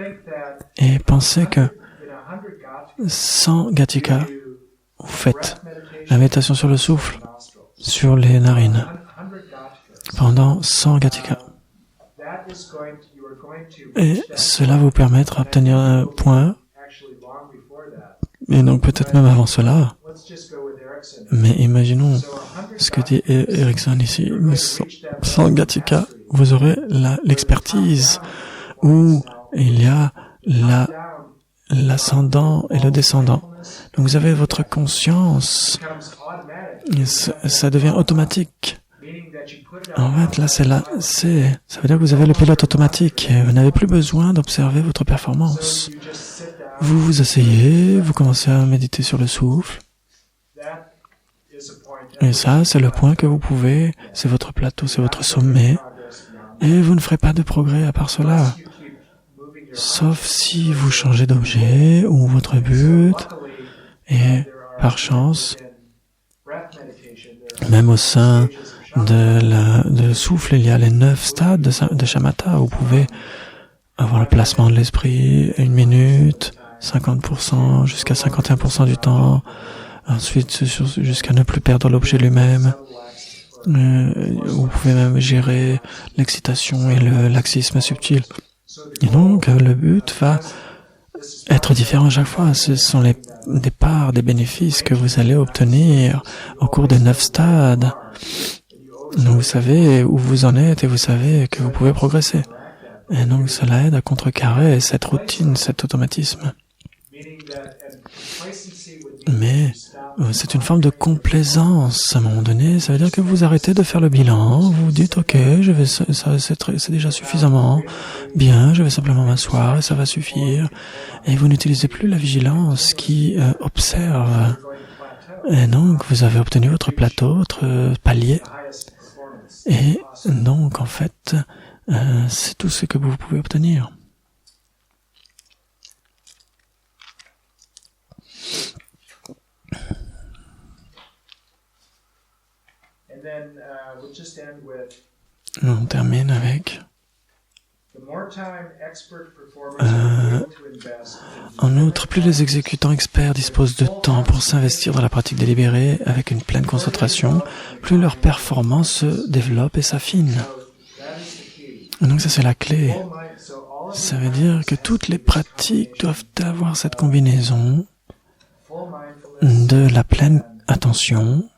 Et pensez que 100 Gatika, vous faites la méditation sur le souffle, sur les narines, pendant 100 Gatika. Et cela vous permettra d'obtenir un point, et donc peut-être même avant cela. Mais imaginons ce que dit Erickson ici, 100 Gatika, vous aurez l'expertise où il y a l'ascendant et le descendant. Donc vous avez votre conscience, et ça devient automatique. En fait, là, ça veut dire que vous avez le pilote automatique. Vous n'avez plus besoin d'observer votre performance. Vous vous asseyez, vous commencez à méditer sur le souffle. Et ça, c'est le point que vous pouvez, c'est votre plateau, c'est votre sommet. Et vous ne ferez pas de progrès à part cela. Sauf si vous changez d'objet ou votre but. Et par chance, même au sein de souffle, il y a les 9 stades de Shamatha. Vous pouvez avoir le placement de l'esprit, 1 minute, 50%, jusqu'à 51% du temps. Ensuite, jusqu'à ne plus perdre l'objet lui-même. Vous pouvez même gérer l'excitation et le laxisme subtil. Et donc, le but va être différent à chaque fois. Ce sont des parts, des bénéfices que vous allez obtenir au cours des 9 stades. Donc, vous savez où vous en êtes et vous savez que vous pouvez progresser. Et donc, cela aide à contrecarrer cette routine, cet automatisme. Mais c'est une forme de complaisance à un moment donné. Ça veut dire que vous arrêtez de faire le bilan. Vous vous dites, ok, c'est déjà suffisamment bien. Je vais simplement m'asseoir et ça va suffire. Et vous n'utilisez plus la vigilance qui observe. Et donc, vous avez obtenu votre plateau, votre palier. Et donc, en fait, c'est tout ce que vous pouvez obtenir. On termine avec en outre, plus les exécutants experts disposent de temps pour s'investir dans la pratique délibérée avec une pleine concentration, plus leur performance se développe et s'affine. Donc ça, c'est la clé. Ça veut dire que toutes les pratiques doivent avoir cette combinaison de la pleine attention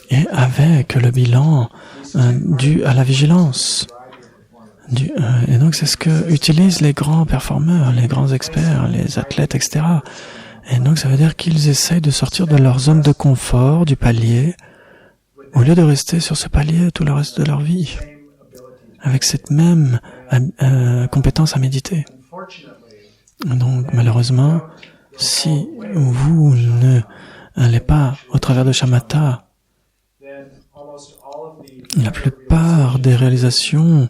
et avec le bilan dû à la vigilance. Et donc, c'est ce que utilisent les grands performeurs, les grands experts, les athlètes, etc. Et donc, ça veut dire qu'ils essayent de sortir de leur zone de confort, du palier, au lieu de rester sur ce palier tout le reste de leur vie, avec cette même compétence à méditer. Donc, malheureusement, si vous ne allez pas au travers de shamatha, la plupart des réalisations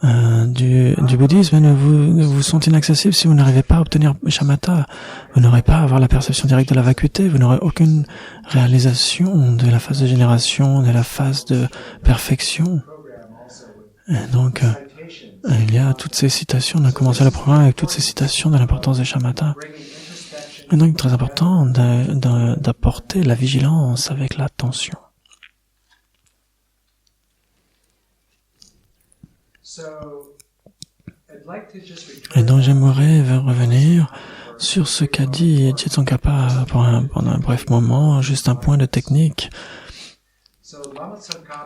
du bouddhisme vous sont inaccessibles si vous n'arrivez pas à obtenir shamatha. Vous n'aurez pas à avoir la perception directe de la vacuité, vous n'aurez aucune réalisation de la phase de génération, de la phase de perfection. Et donc, il y a toutes ces citations, on a commencé le programme avec toutes ces citations de l'importance des shamatha. Et donc, très important d'apporter la vigilance avec l'attention. Et donc j'aimerais revenir sur ce qu'a dit Tsongkhapa pendant un bref moment, juste un point de technique.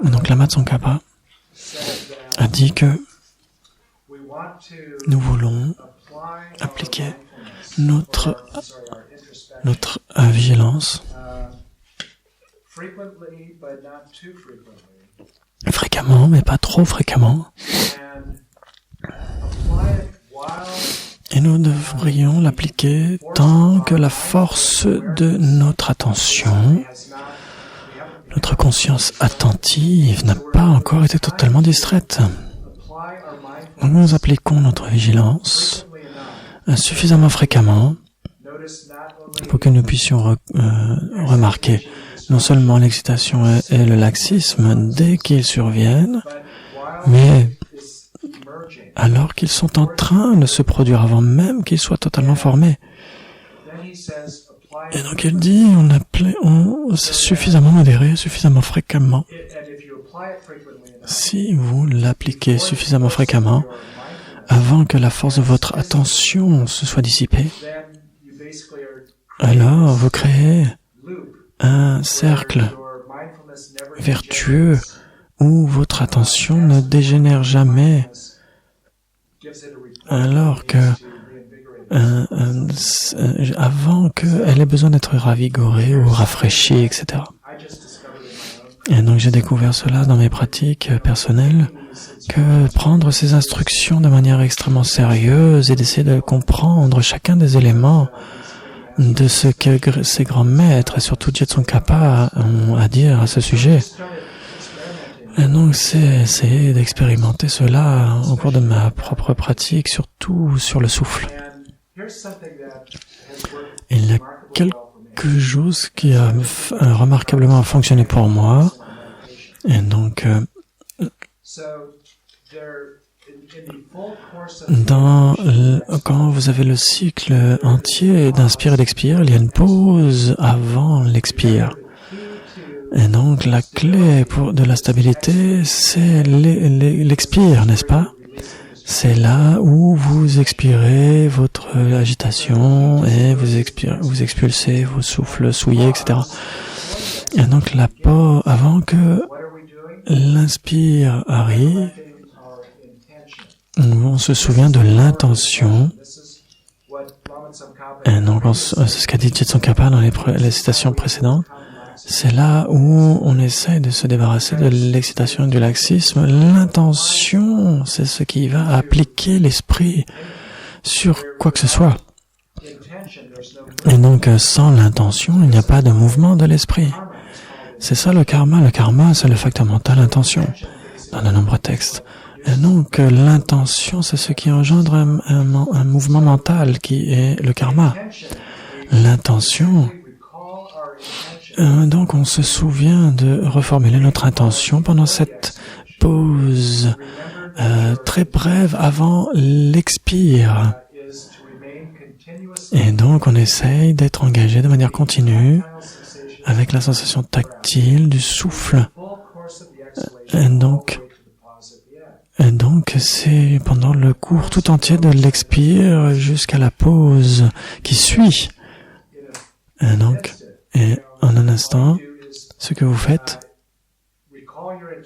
Donc Lama Tsongkhapa a dit que nous voulons appliquer notre vigilance fréquemment, mais pas trop fréquemment. Et nous devrions l'appliquer tant que la force de notre attention, notre conscience attentive n'a pas encore été totalement distraite. Donc nous appliquons notre vigilance suffisamment fréquemment pour que nous puissions remarquer non seulement l'excitation et le laxisme dès qu'ils surviennent, mais alors qu'ils sont en train de se produire avant même qu'ils soient totalement formés. Et donc il dit, on s'est suffisamment modéré, suffisamment fréquemment. Si vous l'appliquez suffisamment fréquemment, avant que la force de votre attention se soit dissipée, alors vous créez un cercle vertueux où votre attention ne dégénère jamais, alors que avant qu'elle ait besoin d'être ravigorée ou rafraîchie, etc. Et donc j'ai découvert cela dans mes pratiques personnelles, que prendre ces instructions de manière extrêmement sérieuse et d'essayer de comprendre chacun des éléments de ce que ces grands maîtres, et surtout Tsongkhapa, ont à dire à ce sujet. Et donc c'est essayer d'expérimenter cela au cours de ma propre pratique, surtout sur le souffle. Et il y a quelque chose qui a remarquablement fonctionné pour moi. Et donc, quand vous avez le cycle entier d'inspire et d'expire, il y a une pause avant l'expire. Et donc, la clé de la stabilité, c'est l'expire, n'est-ce pas? C'est là où vous expirez votre agitation et vous expulsez vos souffles souillés, etc. Et donc, avant que l'inspire arrive, on se souvient de l'intention. Et donc, c'est ce qu'a dit Tsongkhapa dans les citations précédentes. C'est là où on essaie de se débarrasser de l'excitation et du laxisme. L'intention, c'est ce qui va appliquer l'esprit sur quoi que ce soit. Et donc, sans l'intention, il n'y a pas de mouvement de l'esprit. C'est ça le karma. Le karma, c'est le facteur mental intention, dans de nombreux textes. Et donc, l'intention, c'est ce qui engendre un mouvement mental qui est le karma. L'intention. Donc, on se souvient de reformuler notre intention pendant cette pause très brève avant l'expire. Et donc, on essaye d'être engagé de manière continue avec la sensation tactile du souffle. Et donc, c'est pendant le cours tout entier de l'expire jusqu'à la pause qui suit. Et en un instant, ce que vous faites,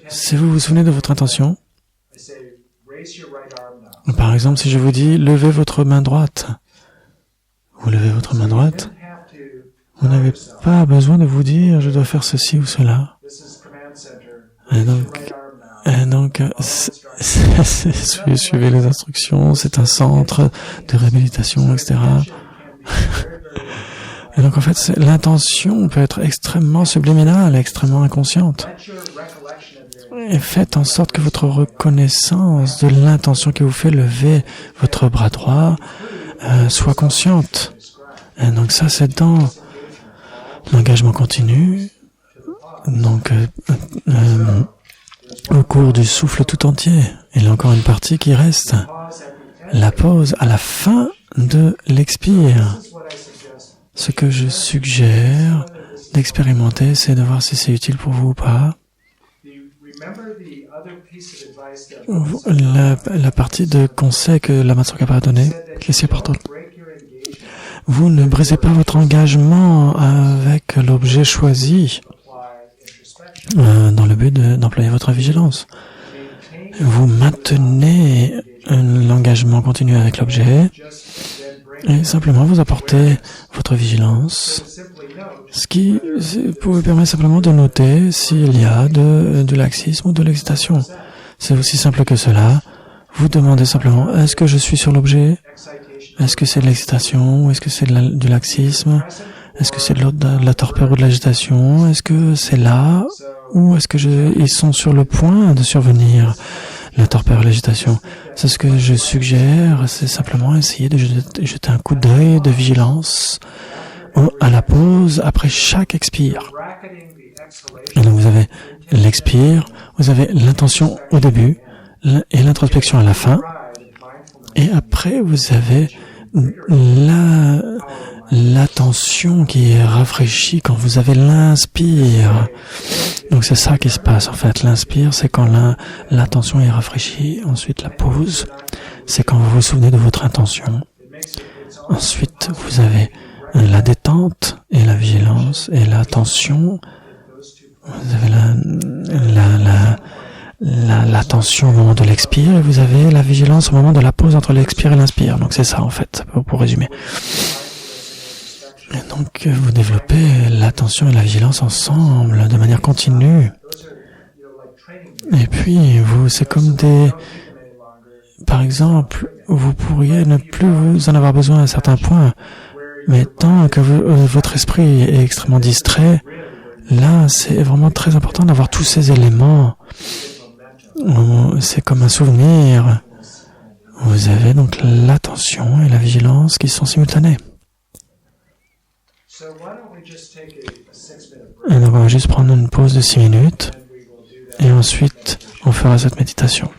si vous vous souvenez de votre intention, par exemple, si je vous dis « levez votre main droite », vous levez votre main droite, vous n'avez pas besoin de vous dire « je dois faire ceci ou cela ». Et donc, Et donc, suivez les instructions, c'est un centre de réhabilitation, etc. Et donc, en fait, l'intention peut être extrêmement subliminale, extrêmement inconsciente. Et faites en sorte que votre reconnaissance de l'intention qui vous fait lever votre bras droit soit consciente. Et donc ça, c'est dans l'engagement continu. Donc, au cours du souffle tout entier, il y a encore une partie qui reste. La pause à la fin de l'expire. Ce que je suggère d'expérimenter, c'est de voir si c'est utile pour vous ou pas. La partie de conseil que la Matsuka a donné, qui est si importante. Vous ne brisez pas votre engagement avec l'objet choisi dans le but d'employer votre vigilance. Vous maintenez l'engagement continu avec l'objet et simplement vous apportez votre vigilance, ce qui vous permet simplement de noter s'il y a du laxisme ou de l'excitation. C'est aussi simple que cela. Vous demandez simplement, est-ce que je suis sur l'objet? Est-ce que c'est de l'excitation? Ou est-ce que c'est du laxisme? Est-ce que c'est de la torpeur ou de l'agitation? Est-ce que c'est là? Ou est-ce que ils sont sur le point de survenir, la torpeur et l'agitation? C'est ce que je suggère, c'est simplement essayer de jeter un coup d'œil de vigilance à la pause après chaque expire. Et donc vous avez l'expire, vous avez l'intention au début et l'introspection à la fin. Et après, vous avez l'attention qui est rafraîchie quand vous avez l'inspire. Donc c'est ça qui se passe en fait. L'inspire, c'est quand l'attention est rafraîchie. Ensuite, la pause, c'est quand vous vous souvenez de votre intention. Ensuite, vous avez la détente et la vigilance et l'attention. Vous avez l'attention au moment de l'expire et vous avez la vigilance au moment de la pause entre l'expire et l'inspire. Donc c'est ça en fait, pour résumer. Et donc vous développez l'attention et la vigilance ensemble de manière continue. Et puis c'est comme par exemple, vous pourriez ne plus vous en avoir besoin à un certain point, mais tant que votre esprit est extrêmement distrait, là c'est vraiment très important d'avoir tous ces éléments. C'est comme un souvenir. Vous avez donc l'attention et la vigilance qui sont simultanées. Et donc on va juste prendre une pause de 6 minutes et ensuite on fera cette méditation.